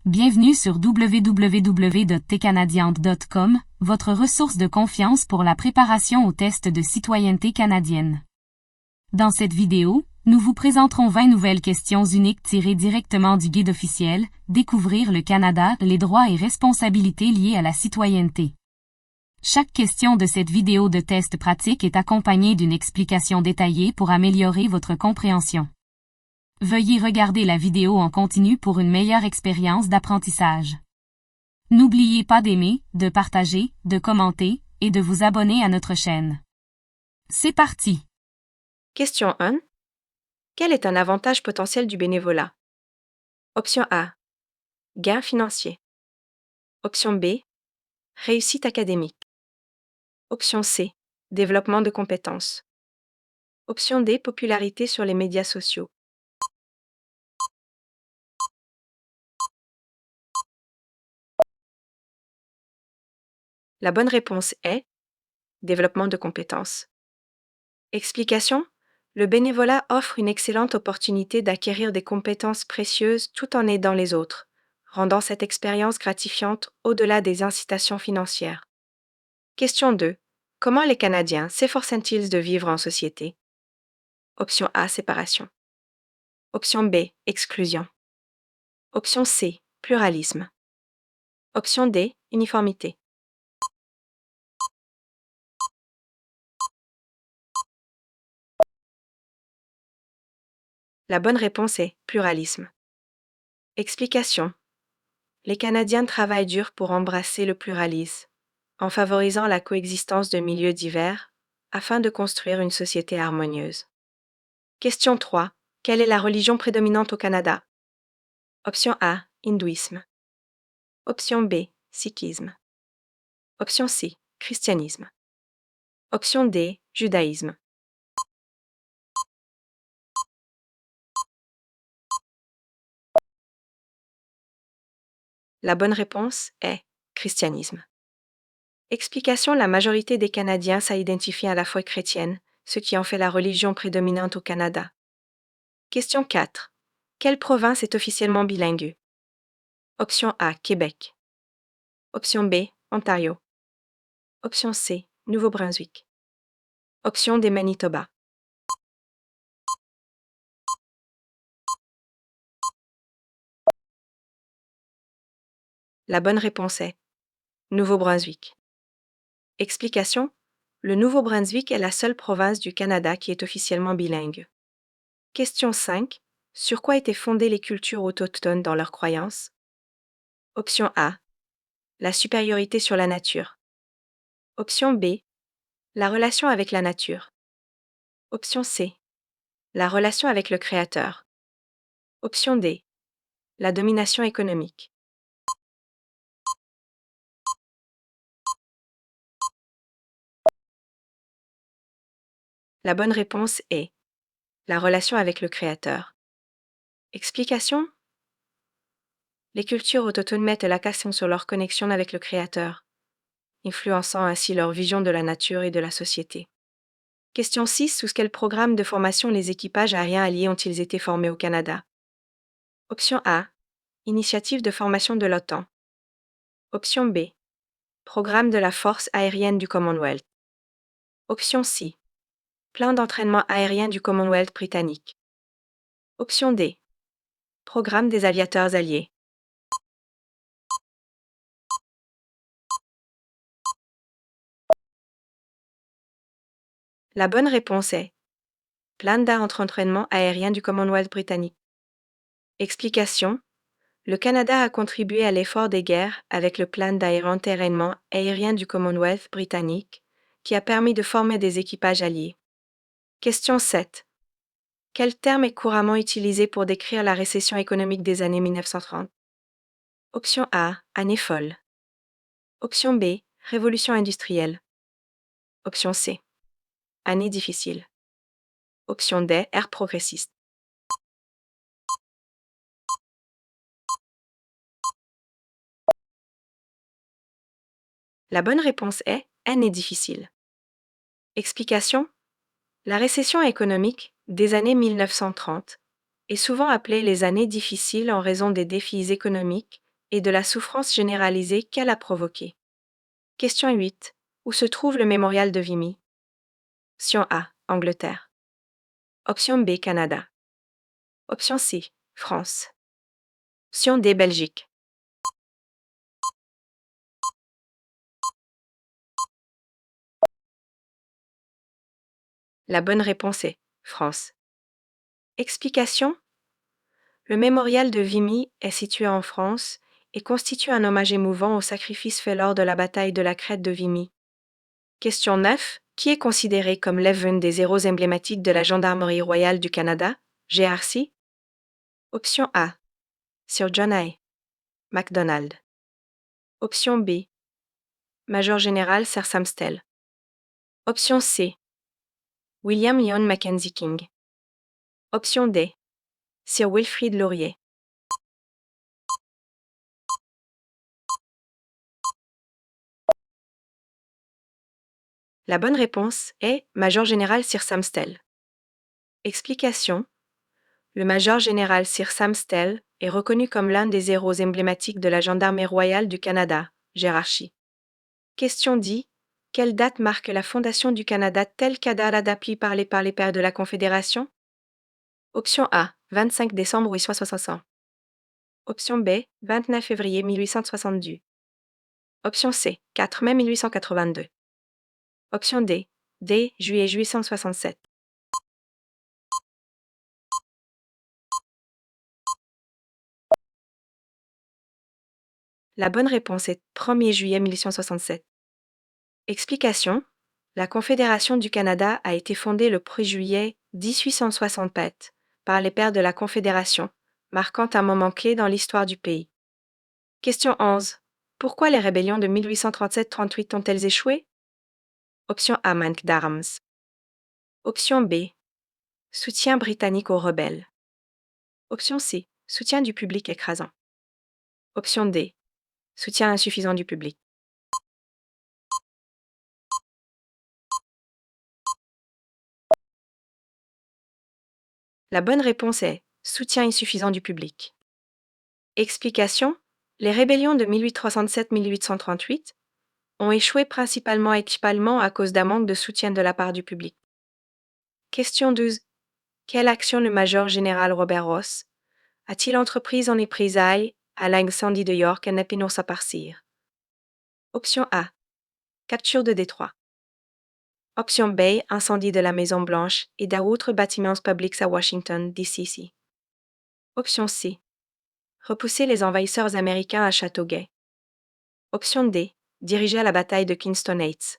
Bienvenue sur www.tcanadiante.com, votre ressource de confiance pour la préparation aux tests de citoyenneté canadienne. Dans cette vidéo, nous vous présenterons 20 nouvelles questions uniques tirées directement du guide officiel « Découvrir le Canada, les droits et responsabilités liés à la citoyenneté ». Chaque question de cette vidéo de test pratique est accompagnée d'une explication détaillée pour améliorer votre compréhension. Veuillez regarder la vidéo en continu pour une meilleure expérience d'apprentissage. N'oubliez pas d'aimer, de partager, de commenter et de vous abonner à notre chaîne. C'est parti! Question 1. Quel est un avantage potentiel du bénévolat? Option A. Gain financier. Option B. Réussite académique. Option C. Développement de compétences. Option D. Popularité sur les médias sociaux. La bonne réponse est développement de compétences. Explication. Le bénévolat offre une excellente opportunité d'acquérir des compétences précieuses tout en aidant les autres, rendant cette expérience gratifiante au-delà des incitations financières. Question 2. Comment les Canadiens s'efforcent-ils de vivre en société? Option A. Séparation. Option B. Exclusion. Option C. Pluralisme. Option D. Uniformité. La bonne réponse est pluralisme. Explication. Les Canadiens travaillent dur pour embrasser le pluralisme, en favorisant la coexistence de milieux divers, afin de construire une société harmonieuse. Question 3. Quelle est la religion prédominante au Canada? Option A. Hindouisme. Option B. Sikhisme. Option C. Christianisme. Option D. Judaïsme. La bonne réponse est christianisme. Explication. La majorité des Canadiens s'identifient à la foi chrétienne, ce qui en fait la religion prédominante au Canada. Question 4. Quelle province est officiellement bilingue? Option A. Québec. Option B. Ontario. Option C. Nouveau-Brunswick. Option D. Manitoba. La bonne réponse est Nouveau-Brunswick. Explication. Le Nouveau-Brunswick est la seule province du Canada qui est officiellement bilingue. Question 5. Sur quoi étaient fondées les cultures autochtones dans leurs croyances? Option A. La supériorité sur la nature. Option B. La relation avec la nature. Option C. La relation avec le Créateur. Option D. La domination économique. La bonne réponse est la relation avec le Créateur. Explication. Les cultures autochtones mettent l'accent sur leur connexion avec le Créateur, influençant ainsi leur vision de la nature et de la société. Question 6. Sous quel programme de formation les équipages aériens alliés ont-ils été formés au Canada? Option A. Initiative de formation de l'OTAN. Option B. Programme de la Force aérienne du Commonwealth. Option C. Plan d'entraînement aérien du Commonwealth britannique. Option D. Programme des aviateurs alliés. La bonne réponse est Plan d'entraînement aérien du Commonwealth britannique. Explication. Le Canada a contribué à l'effort des guerres avec le plan d'entraînement aérien du Commonwealth britannique, qui a permis de former des équipages alliés. Question 7. Quel terme est couramment utilisé pour décrire la récession économique des années 1930? Option A. Année folle. Option B. Révolution industrielle. Option C. Année difficile. Option D. Ère progressiste. La bonne réponse est année difficile. Explication. La récession économique des années 1930 est souvent appelée les années difficiles en raison des défis économiques et de la souffrance généralisée qu'elle a provoquée. Question 8. Où se trouve le mémorial de Vimy? Option A, Angleterre. Option B, Canada. Option C, France. Option D, Belgique. La bonne réponse est France. Explication. Le mémorial de Vimy est situé en France et constitue un hommage émouvant au sacrifice fait lors de la bataille de la Crête de Vimy. Question 9. Qui est considéré comme l'un des héros emblématiques de la Gendarmerie royale du Canada, GRC? Option A. Sir John A. Macdonald. Option B. Major général Sir Sam Stell. Option C. William Lyon Mackenzie King. Option D. Sir Wilfrid Laurier. La bonne réponse est Major général Sir Sam Stell. Explication. Le Major général Sir Sam Stell est reconnu comme l'un des héros emblématiques de la Gendarmerie royale du Canada, GRC. Question 10. Quelle date marque la fondation du Canada telle qu'adaptée par les pères de la Confédération? Option A. 25 décembre 1860. Option B. 29 février 1862. Option C. 4 mai 1882. Option D. Juillet 1867. La bonne réponse est 1er juillet 1867. Explication. La Confédération du Canada a été fondée le 1er juillet 1867 par les pères de la Confédération, marquant un moment clé dans l'histoire du pays. Question 11. Pourquoi les rébellions de 1837-38 ont-elles échoué? Option A. Manque d'armes. Option B. Soutien britannique aux rebelles. Option C. Soutien du public écrasant. Option D. Soutien insuffisant du public. La bonne réponse est soutien insuffisant du public. Explication. Les rébellions de 1867-1838 ont échoué principalement à cause d'un manque de soutien de la part du public. Question 12. Quelle action le major général Robert Ross a-t-il entreprise en éprésailles à l'incendie de York et Nepinos à partir? Option A. Capture de Détroit. Option B. Incendie de la Maison-Blanche et d'autres bâtiments publics à Washington, D.C. Option C. Repousser les envahisseurs américains à Châteauguay. Option D. Diriger la bataille de Kingston Heights.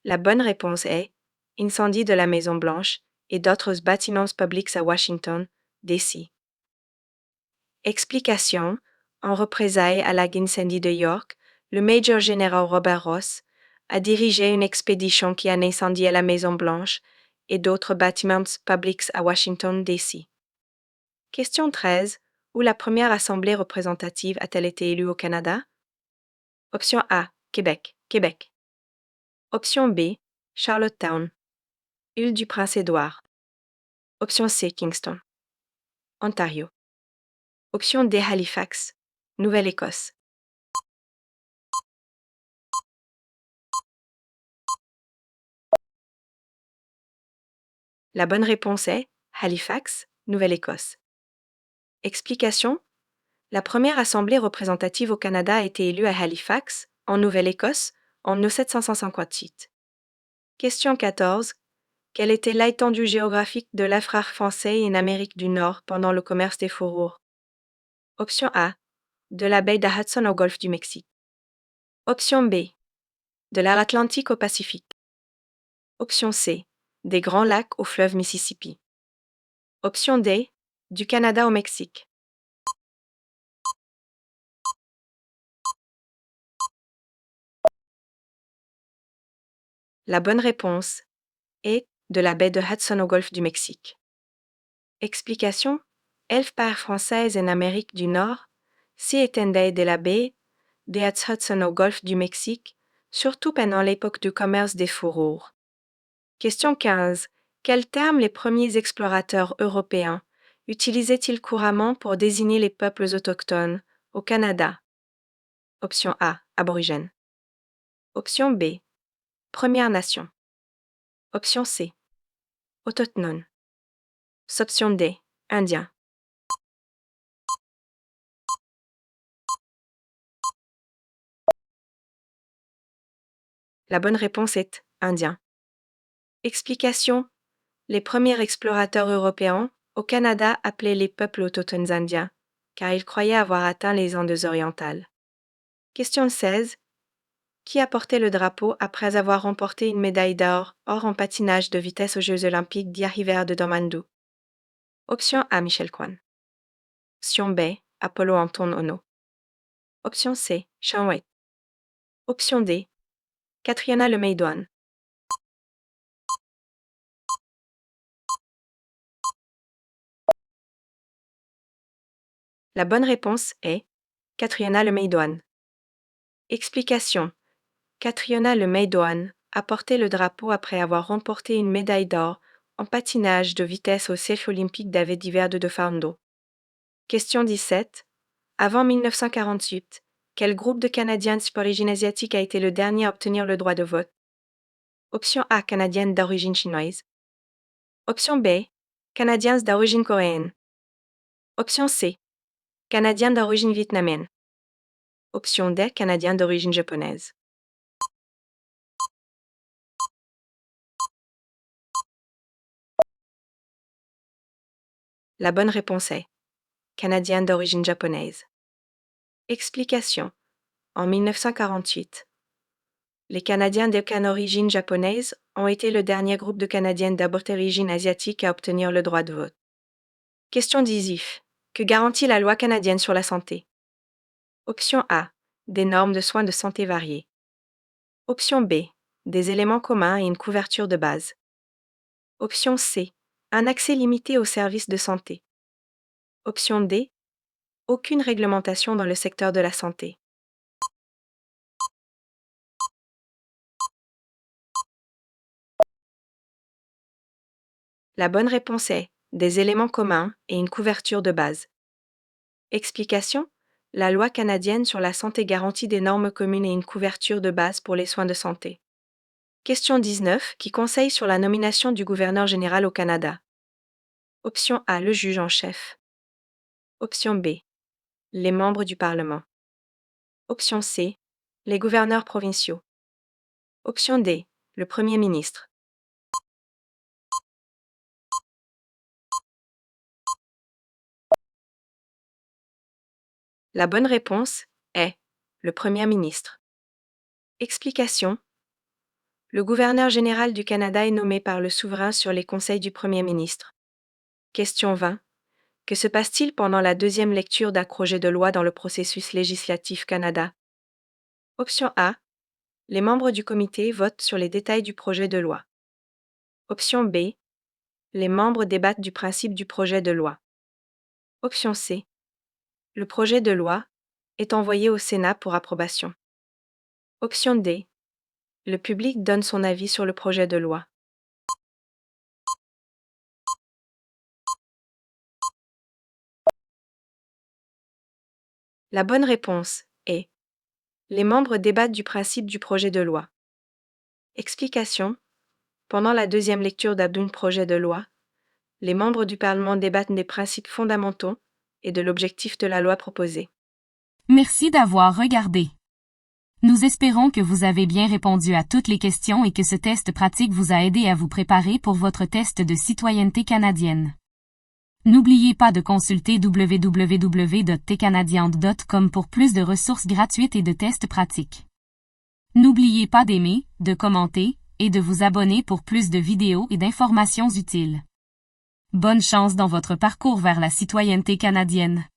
La bonne réponse est incendie de la Maison-Blanche et d'autres bâtiments publics à Washington, D.C. Explication. En représailles à l'incendie de York, le Major général Robert Ross a dirigé une expédition qui a incendié la Maison-Blanche et d'autres bâtiments publics à Washington, D.C. Question 13. Où la première assemblée représentative a-t-elle été élue au Canada? Option A. Québec. Option B. Charlottetown. Île du Prince-Édouard. Option C. Kingston. Ontario. Option D. Halifax. Nouvelle-Écosse. La bonne réponse est Halifax, Nouvelle-Écosse. Explication. La première assemblée représentative au Canada a été élue à Halifax, en Nouvelle-Écosse, en 1758. Question 14. Quelle était l'étendue géographique de l'Afrique français en Amérique du Nord pendant le commerce des fourrures? Option A. De la baie de Hudson au golfe du Mexique. Option B. De l'Atlantique au Pacifique. Option C. Des Grands Lacs au fleuve Mississippi. Option D. Du Canada au Mexique. La bonne réponse est de la baie de Hudson au golfe du Mexique. Explication. Elf part française en Amérique du Nord s'y étendait de la baie de Hudson au golfe du Mexique, surtout pendant l'époque du commerce des fourrures. Question 15. Quels termes les premiers explorateurs européens utilisaient-ils couramment pour désigner les peuples autochtones au Canada? Option A, aborigène. Option B, Première Nation. Option C, autochtone. Option D, indien. La bonne réponse est indien. Explication. Les premiers explorateurs européens au Canada appelaient les peuples autochtones indiens, car ils croyaient avoir atteint les Andes orientales. Question 16. Qui a porté le drapeau après avoir remporté une médaille d'or en patinage de vitesse aux Jeux olympiques d'hiver de Domandu? Option A, Michel Kwan. Option B, Apollo Anton Ono. Option C, Shaun White. Option D, Catriona Lemay-Doane. La bonne réponse est Catriona Lemay-Doane. Explication. Catriona Lemay-Doane a porté le drapeau après avoir remporté une médaille d'or en patinage de vitesse aux Jeux olympiques d'hiver de Domandu. Question 17. Avant 1948, quel groupe de Canadiens d'origine asiatique a été le dernier à obtenir le droit de vote? Option A, Canadienne d'origine chinoise. Option B, Canadiens d'origine coréenne. Option C, Canadiens d'origine vietnamienne. Option D, Canadiens d'origine japonaise. La bonne réponse est Canadiens d'origine japonaise. Explication. En 1948, les Canadiens d'origine japonaise ont été le dernier groupe de Canadiens d'origine asiatique à obtenir le droit de vote. Question 10. Que garantit la loi canadienne sur la santé? Option A, des normes de soins de santé variées. Option B, des éléments communs et une couverture de base. Option C, un accès limité aux services de santé. Option D, aucune réglementation dans le secteur de la santé. La bonne réponse est des éléments communs et une couverture de base. Explication. La loi canadienne sur la santé garantit des normes communes et une couverture de base pour les soins de santé. Question 19. Qui conseille sur la nomination du gouverneur général au Canada? Option A, le juge en chef. Option B, les membres du Parlement. Option C, les gouverneurs provinciaux. Option D, le Premier ministre. La bonne réponse est le Premier ministre. Explication. Le gouverneur général du Canada est nommé par le souverain sur les conseils du Premier ministre. Question 20. Que se passe-t-il pendant la deuxième lecture d'un projet de loi dans le processus législatif Canada? Option A. Les membres du comité votent sur les détails du projet de loi. Option B. Les membres débattent du principe du projet de loi. Option C. Le projet de loi est envoyé au Sénat pour approbation. Option D. Le public donne son avis sur le projet de loi. La bonne réponse est les membres débattent du principe du projet de loi. Explication. Pendant la deuxième lecture d'un projet de loi, les membres du Parlement débattent des principes fondamentaux et de l'objectif de la loi proposée. Merci d'avoir regardé. Nous espérons que vous avez bien répondu à toutes les questions et que ce test pratique vous a aidé à vous préparer pour votre test de citoyenneté canadienne. N'oubliez pas de consulter www.tcanadiante.com pour plus de ressources gratuites et de tests pratiques. N'oubliez pas d'aimer, de commenter et de vous abonner pour plus de vidéos et d'informations utiles. Bonne chance dans votre parcours vers la citoyenneté canadienne.